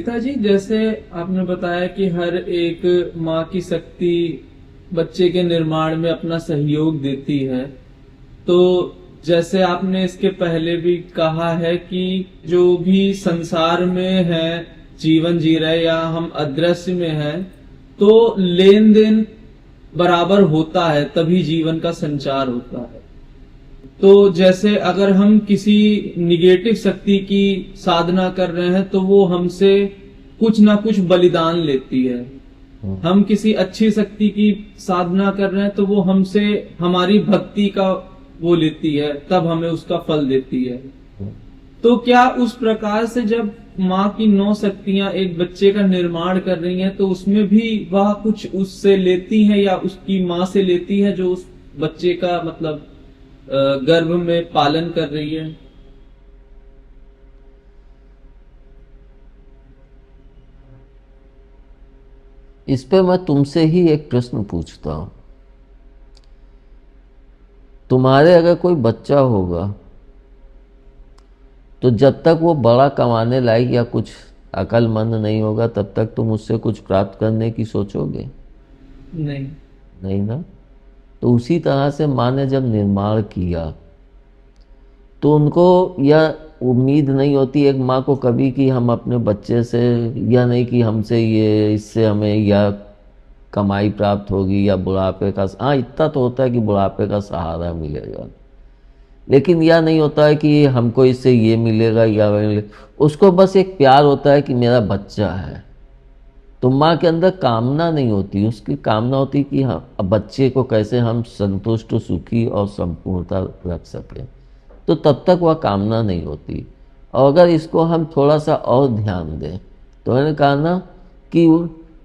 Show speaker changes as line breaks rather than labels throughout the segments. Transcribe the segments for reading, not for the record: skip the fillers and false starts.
पिताजी, जैसे आपने बताया कि हर एक माँ की शक्ति बच्चे के निर्माण में अपना सहयोग देती है, तो जैसे आपने इसके पहले भी कहा है कि जो भी संसार में है, जीवन जी रहे या हम अदृश्य में हैं, तो लेन देन बराबर होता है, तभी जीवन का संचार होता है। तो जैसे अगर हम किसी निगेटिव शक्ति की साधना कर रहे हैं तो वो हमसे कुछ ना कुछ बलिदान लेती है। हम किसी अच्छी शक्ति की साधना कर रहे हैं तो वो हमसे हमारी भक्ति का वो लेती है, तब हमें उसका फल देती है। तो क्या उस प्रकार से जब माँ की 9 शक्तियां एक बच्चे का निर्माण कर रही हैं, तो उसमें भी वह कुछ उससे लेती हैं या उसकी माँ से लेती है जो उस बच्चे का मतलब गर्भ में पालन कर रही है?
इस पे मैं तुमसे ही एक प्रश्न पूछता हूं। तुम्हारे अगर कोई बच्चा होगा तो जब तक वो बड़ा कमाने लायक या कुछ अक्लमंद नहीं होगा तब तक तुम उससे कुछ प्राप्त करने की सोचोगे?
नहीं।
नहीं ना। तो उसी तरह से माँ ने जब निर्माण किया तो उनको यह उम्मीद नहीं होती एक माँ को कभी कि हम अपने बच्चे से, या नहीं कि हमसे ये इससे हमें या कमाई प्राप्त होगी या बुढ़ापे का, हाँ इतना तो होता है कि बुढ़ापे का सहारा मिलेगा, लेकिन यह नहीं होता है कि हमको इससे ये मिलेगा या वह मिलेगा। उसको बस एक प्यार होता है कि मेरा बच्चा है। तो माँ के अंदर कामना नहीं होती, उसकी कामना होती कि हाँ अब बच्चे को कैसे हम संतुष्ट, सुखी और संपूर्णता रख सकें। तो तब तक वह कामना नहीं होती। और अगर इसको हम थोड़ा सा और ध्यान दें तो मैंने कहा ना कि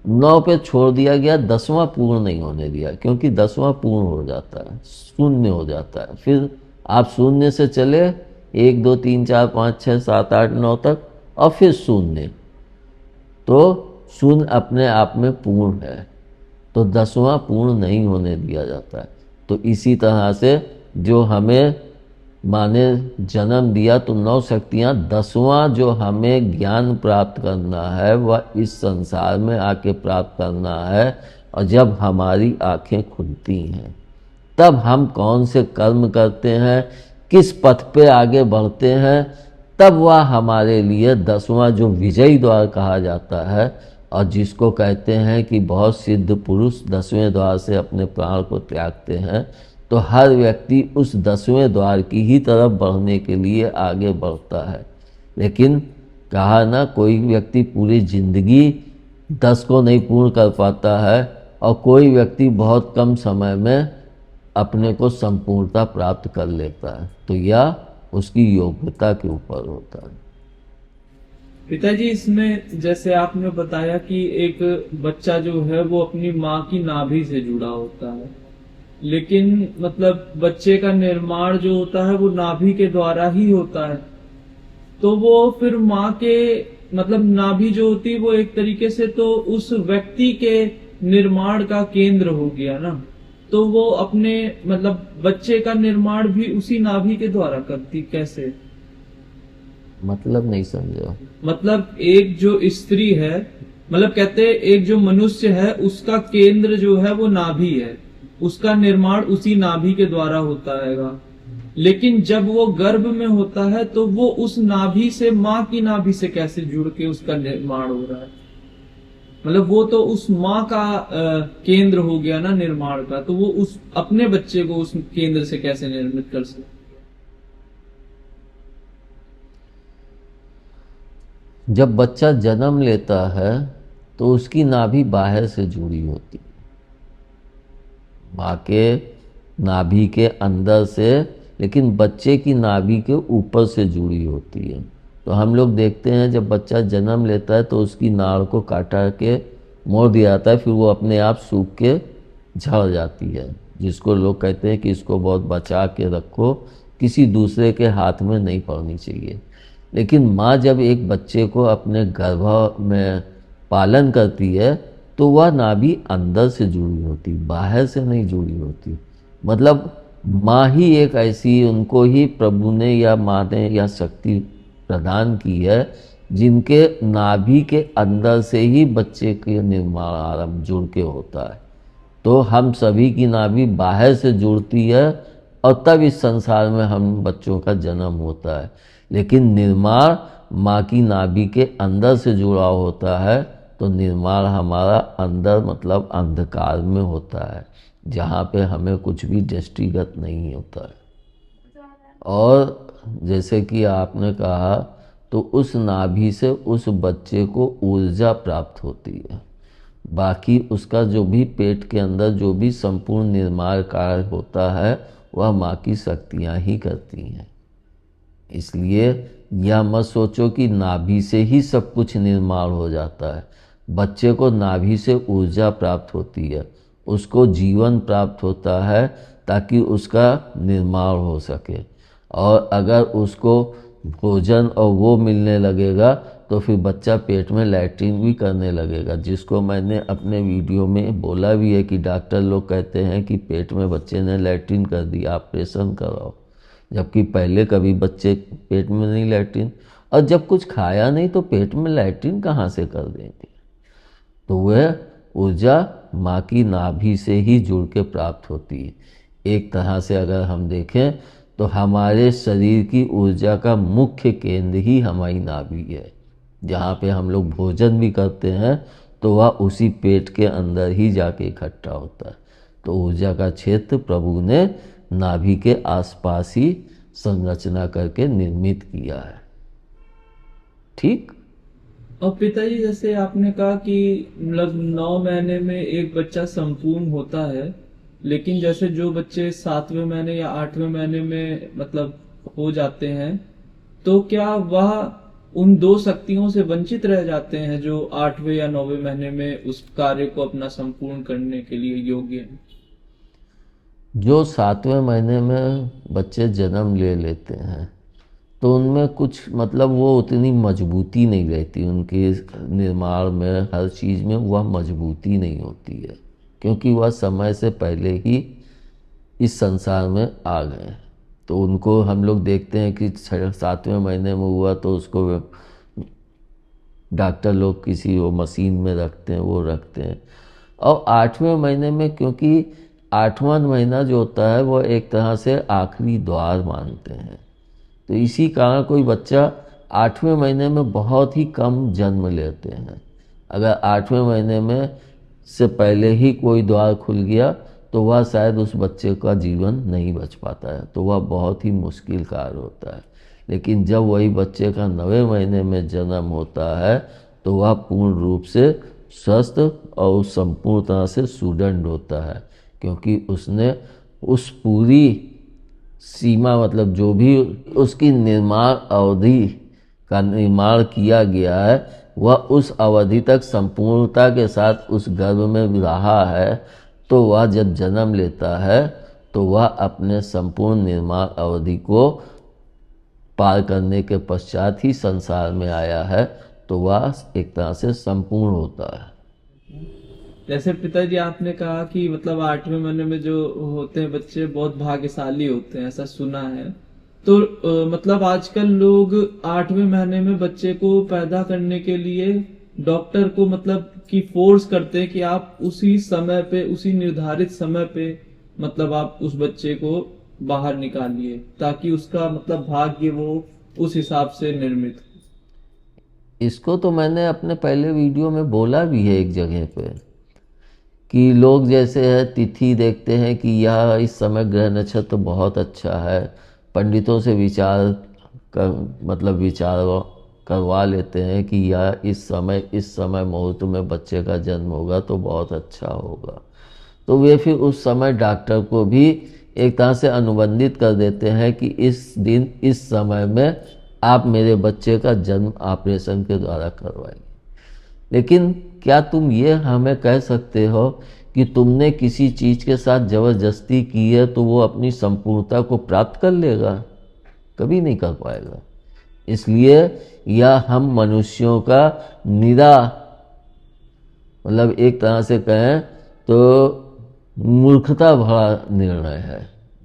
9 पे छोड़ दिया गया, 10वां पूर्ण नहीं होने दिया, क्योंकि 10वां पूर्ण हो जाता है, शून्य हो जाता है। फिर आप शून्य से चले 1 2 3 4 5 6 7 8 9 तक और फिर शून्य, तो शून्य अपने आप में पूर्ण है। तो 10वां पूर्ण नहीं होने दिया जाता है। तो इसी तरह से जो हमें माँ ने जन्म दिया तो 9 शक्तियाँ, 10वां जो हमें ज्ञान प्राप्त करना है वह इस संसार में आके प्राप्त करना है। और जब हमारी आंखें खुलती हैं तब हम कौन से कर्म करते हैं, किस पथ पे आगे बढ़ते हैं, तब वह हमारे लिए 10वां जो विजयी द्वार कहा जाता है, और जिसको कहते हैं कि बहुत सिद्ध पुरुष 10वें द्वार से अपने प्राण को त्यागते हैं। तो हर व्यक्ति उस 10वें द्वार की ही तरफ बढ़ने के लिए आगे बढ़ता है। लेकिन कहा ना, कोई व्यक्ति पूरी जिंदगी 10 को नहीं पूर्ण कर पाता है और कोई व्यक्ति बहुत कम समय में अपने को संपूर्णता प्राप्त कर लेता है। तो यह उसकी योग्यता के ऊपर होता है।
पिताजी, इसमें जैसे आपने बताया कि एक बच्चा जो है वो अपनी माँ की नाभि से जुड़ा होता है, लेकिन मतलब बच्चे का निर्माण जो होता है वो नाभि के द्वारा ही होता है। तो वो फिर माँ के मतलब नाभि जो होती है वो एक तरीके से तो उस व्यक्ति के निर्माण का केंद्र हो गया ना। तो वो अपने मतलब बच्चे का निर्माण भी उसी नाभि के द्वारा करती कैसे?
मतलब नहीं समझा।
मतलब एक जो स्त्री है, मतलब कहते हैं एक जो मनुष्य है उसका केंद्र जो है वो नाभि है, उसका निर्माण उसी नाभि के द्वारा होता है। लेकिन जब वो गर्भ में होता है तो वो उस नाभि से, माँ की नाभि से कैसे जुड़ के उसका निर्माण हो रहा है? मतलब वो तो उस माँ का केंद्र हो गया ना निर्माण का, तो वो उस अपने बच्चे को उस केंद्र से कैसे निर्मित कर सकते?
जब बच्चा जन्म लेता है तो उसकी नाभि बाहर से जुड़ी होती है, माँ के नाभि के अंदर से, लेकिन बच्चे की नाभि के ऊपर से जुड़ी होती है। तो हम लोग देखते हैं जब बच्चा जन्म लेता है तो उसकी नाड़ को काटा के मोड़ दिया जाता है, फिर वो अपने आप सूख के झड़ जाती है, जिसको लोग कहते हैं कि इसको बहुत बचा के रखो, किसी दूसरे के हाथ में नहीं पड़नी चाहिए। लेकिन माँ जब एक बच्चे को अपने गर्भ में पालन करती है तो वह नाभि अंदर से जुड़ी होती, बाहर से नहीं जुड़ी होती। मतलब माँ ही एक ऐसी, उनको ही प्रभु ने या माँ ने या शक्ति प्रदान की है जिनके नाभि के अंदर से ही बच्चे के निर्माण आरंभ जुड़ के होता है। तो हम सभी की नाभि बाहर से जुड़ती है और तब इस संसार में हम बच्चों का जन्म होता है, लेकिन निर्माण माँ की नाभि के अंदर से जुड़ा होता है। तो निर्माण हमारा अंदर मतलब अंधकार में होता है, जहाँ पे हमें कुछ भी दृष्टिगत नहीं होता है। और जैसे कि आपने कहा, तो उस नाभि से उस बच्चे को ऊर्जा प्राप्त होती है। बाकी उसका जो भी पेट के अंदर जो भी संपूर्ण निर्माण कार्य होता है वह माँ की शक्तियाँ ही करती हैं। इसलिए यह मत सोचो कि नाभि से ही सब कुछ निर्माण हो जाता है। बच्चे को नाभि से ऊर्जा प्राप्त होती है, उसको जीवन प्राप्त होता है ताकि उसका निर्माण हो सके। और अगर उसको भोजन और वो मिलने लगेगा तो फिर बच्चा पेट में लैट्रिन भी करने लगेगा, जिसको मैंने अपने वीडियो में बोला भी है कि डॉक्टर लोग कहते हैं कि पेट में बच्चे ने लैट्रिन कर दिया, ऑपरेशन कराओ। जबकि पहले कभी बच्चे पेट में नहीं लैट्रिन, और जब कुछ खाया नहीं तो पेट में लैट्रिन कहाँ से कर देंगे। तो वह ऊर्जा माँ की नाभि से ही जुड़ के प्राप्त होती है। एक तरह से अगर हम देखें तो हमारे शरीर की ऊर्जा का मुख्य केंद्र ही हमारी नाभि है। जहाँ पे हम लोग भोजन भी करते हैं तो वह उसी पेट के अंदर ही जाके इकट्ठा होता है। तो ऊर्जा का क्षेत्र प्रभु ने नाभि के आसपास ही संरचना करके निर्मित किया है। ठीक।
और पिताजी, जैसे आपने कहा कि मतलब 9 महीने में एक बच्चा संपूर्ण होता है, लेकिन जैसे जो बच्चे 7वें महीने या 8वें महीने में मतलब हो जाते हैं, तो क्या वह उन 2 शक्तियों से वंचित रह जाते हैं जो 8वें या 9वें महीने में उस कार्य को अपना संपूर्ण करने के लिए योग्य हैं?
जो 7वें महीने में बच्चे जन्म ले लेते हैं तो उनमें कुछ मतलब वो उतनी मजबूती नहीं रहती, उनके निर्माण में हर चीज़ में वह मजबूती नहीं होती है, क्योंकि वह समय से पहले ही इस संसार में आ गए हैं। तो उनको हम लोग देखते हैं कि 7वें महीने में हुआ तो उसको डॉक्टर लोग किसी वो मशीन में रखते हैं, वो रखते हैं। और 8वें महीने में, क्योंकि 8वां महीना जो होता है वो एक तरह से आखिरी द्वार मानते हैं, तो इसी कारण कोई बच्चा 8वें महीने में बहुत ही कम जन्म लेते हैं। अगर 8वें महीने में से पहले ही कोई द्वार खुल गया तो वह शायद उस बच्चे का जीवन नहीं बच पाता है, तो वह बहुत ही मुश्किल कार्य होता है। लेकिन जब वही बच्चे का 9वें महीने में जन्म होता है तो वह पूर्ण रूप से स्वस्थ और संपूर्ण तरह से सुदृढ़ होता है, क्योंकि उसने उस पूरी सीमा मतलब जो भी उसकी निर्माण अवधि का निर्माण किया गया है वह उस अवधि तक संपूर्णता के साथ उस गर्भ में रहा है। तो वह जब जन्म लेता है तो वह अपने संपूर्ण निर्माण अवधि को पार करने के पश्चात ही संसार में आया है, तो वह एक तरह से संपूर्ण होता है।
जैसे पिताजी आपने कहा कि मतलब 8वें महीने में जो होते हैं बच्चे बहुत भाग्यशाली होते हैं, ऐसा सुना है। तो मतलब आजकल लोग 8वें महीने में बच्चे को पैदा करने के लिए डॉक्टर को मतलब कि फोर्स करते हैं कि आप उसी समय पे, उसी निर्धारित समय पे मतलब आप उस बच्चे को बाहर निकालिए, ताकि उसका मतलब भाग्य वो उस हिसाब से निर्मित हो।
इसको तो मैंने अपने पहले वीडियो में बोला भी है एक जगह पे कि लोग जैसे है तिथि देखते हैं कि यह इस समय ग्रह नक्षत्र बहुत अच्छा है, पंडितों से विचार कर मतलब विचार करवा लेते हैं कि यह इस समय मुहूर्त में बच्चे का जन्म होगा तो बहुत अच्छा होगा। तो वे फिर उस समय डॉक्टर को भी एक तरह से अनुबंधित कर देते हैं कि इस दिन इस समय में आप मेरे बच्चे का जन्म ऑपरेशन के द्वारा करवाएंगे। लेकिन क्या तुम ये हमें कह सकते हो कि तुमने किसी चीज़ के साथ ज़बरदस्ती की है तो वो अपनी संपूर्णता को प्राप्त कर लेगा? कभी नहीं कर पाएगा। इसलिए यह हम मनुष्यों का निरा मतलब एक तरह से कहें तो मूर्खता भरा निर्णय है।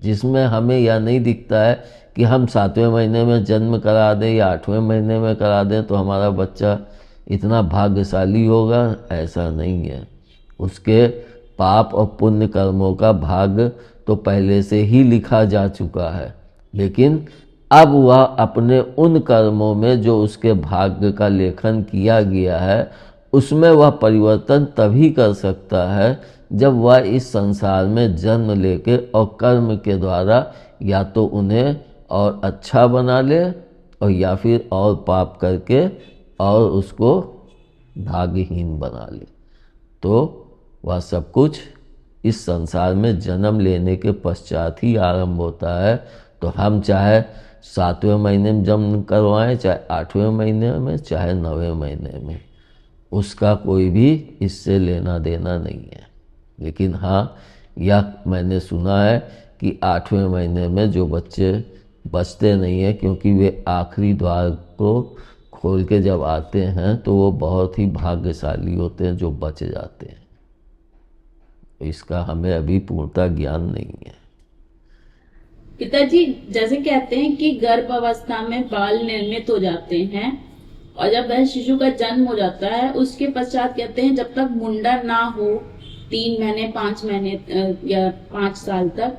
जिसमें हमें यह नहीं दिखता है कि हम 7वें महीने में जन्म करा दें या 8वें महीने में करा दें तो हमारा बच्चा इतना भाग्यशाली होगा। ऐसा नहीं है। उसके पाप और पुण्य कर्मों का भाग तो पहले से ही लिखा जा चुका है, लेकिन अब वह अपने उन कर्मों में जो उसके भाग्य का लेखन किया गया है उसमें वह परिवर्तन तभी कर सकता है जब वह इस संसार में जन्म लेके और कर्म के द्वारा या तो उन्हें और अच्छा बना ले और या फिर और पाप करके और उसको भाग्यहीन बना ले। तो वह सब कुछ इस संसार में जन्म लेने के पश्चात ही आरंभ होता है। तो हम चाहे 7वें महीने में जन्म करवाएं, चाहे 8वें महीने में, चाहे 9वें महीने में, उसका कोई भी इससे लेना देना नहीं है। लेकिन हाँ, यह मैंने सुना है कि 8वें महीने में जो बच्चे बचते नहीं हैं, क्योंकि वे आखिरी द्वार को खोल के जब आते हैं तो वो बहुत ही भाग्यशाली होते हैं जो बच जाते हैं। इसका हमें अभी पूर्णतः ज्ञान नहीं है।
पिताजी, जैसे कहते हैं कि गर्भ अवस्था में बाल निर्मित हो जाते हैं और जब वह शिशु का जन्म हो जाता है उसके पश्चात कहते हैं जब तक मुंडन ना हो 3 महीने 5 महीने या 5 साल तक,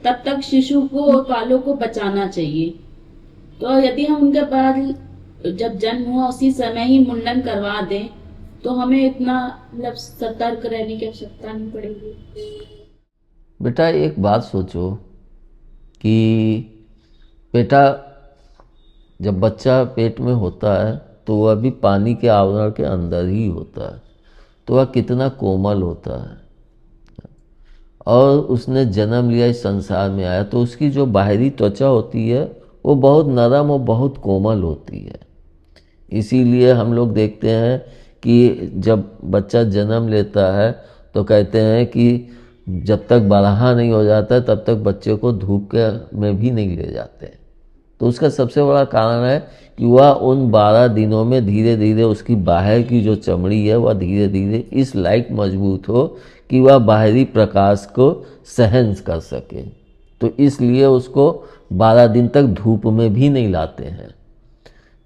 तब तक शिशु को और बालों को बचाना चाहिए। तो यदि हम उनके बाल जब जन्म हुआ उसी समय ही मुंडन करवा दें तो हमें इतना मतलब सतर्क रहने की आवश्यकता नहीं पड़ेगी।
बेटा एक बात सोचो कि बेटा जब बच्चा पेट में होता है तो वह भी पानी के आवरण के अंदर ही होता है, तो वह कितना कोमल होता है। और उसने जन्म लिया, इस संसार में आया, तो उसकी जो बाहरी त्वचा होती है वो बहुत नरम और बहुत कोमल होती है। इसीलिए हम लोग देखते हैं कि जब बच्चा जन्म लेता है तो कहते हैं कि जब तक बरहा नहीं हो जाता है तब तक बच्चे को धूप के में भी नहीं ले जाते। तो उसका सबसे बड़ा कारण है कि वह उन 12 दिनों में धीरे धीरे उसकी बाहर की जो चमड़ी है वह धीरे धीरे इस लायक मजबूत हो कि वह बाहरी प्रकाश को सहन कर सके। तो इसलिए उसको 12 दिन तक धूप में भी नहीं लाते हैं।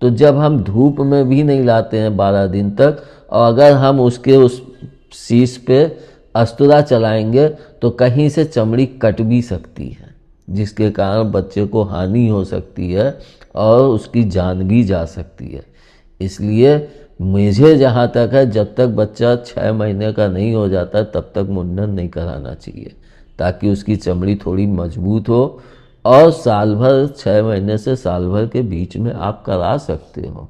तो जब हम धूप में भी नहीं लाते हैं 12 दिन तक, और अगर हम उसके उस शीश पे अस्तुरा चलाएंगे तो कहीं से चमड़ी कट भी सकती है, जिसके कारण बच्चे को हानि हो सकती है और उसकी जान भी जा सकती है। इसलिए मुझे जहाँ तक है, जब तक बच्चा 6 महीने का नहीं हो जाता तब तक मुंडन नहीं कराना चाहिए, ताकि उसकी चमड़ी थोड़ी मजबूत हो। और साल भर, 6 महीने से साल भर के बीच में आप करा सकते हो।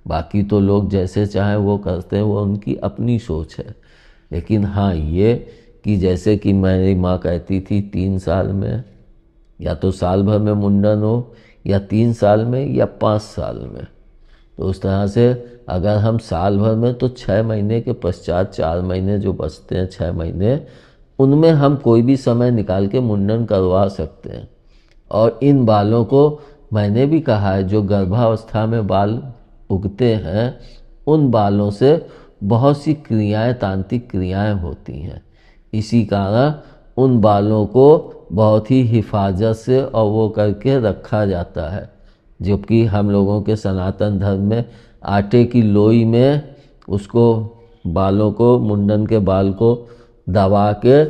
बाकी तो लोग जैसे चाहें वो करते हैं, वो उनकी अपनी सोच है। लेकिन हाँ, ये कि जैसे कि मेरी माँ कहती थी 3 साल में, या तो साल भर में मुंडन हो, या 3 साल में, या 5 साल में। तो उस तरह से अगर हम साल भर में, तो 6 महीने के पश्चात 4 महीने जो बचते हैं, 6 महीने, उनमें हम कोई भी समय निकाल के मुंडन करवा सकते हैं। और इन बालों को मैंने भी कहा है, जो गर्भावस्था में बाल उगते हैं उन बालों से बहुत सी क्रियाएं, तांत्रिक क्रियाएं होती हैं। इसी कारण उन बालों को बहुत ही हिफाजत से और वो करके रखा जाता है। जबकि हम लोगों के सनातन धर्म में आटे की लोई में उसको, बालों को, मुंडन के बाल को दबा के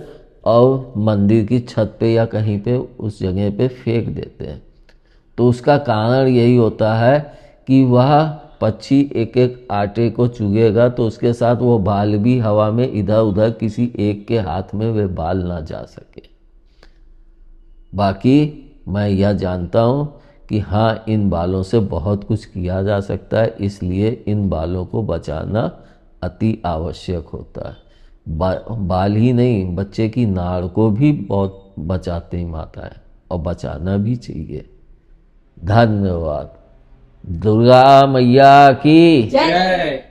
और मंदिर की छत पे या कहीं पे उस जगह पे फेंक देते हैं। तो उसका कारण यही होता है कि वह पक्षी एक एक आटे को चुगेगा तो उसके साथ वो बाल भी हवा में इधर उधर किसी एक के हाथ में वे बाल ना जा सके। बाकी मैं यह जानता हूँ कि हाँ, इन बालों से बहुत कुछ किया जा सकता है, इसलिए इन बालों को बचाना अति आवश्यक होता है। बाल ही नहीं, बच्चे की नाड़ को भी बहुत बचाते हैं माताएं, और बचाना भी चाहिए। धन्यवाद। दुर्गा मैया की
जय।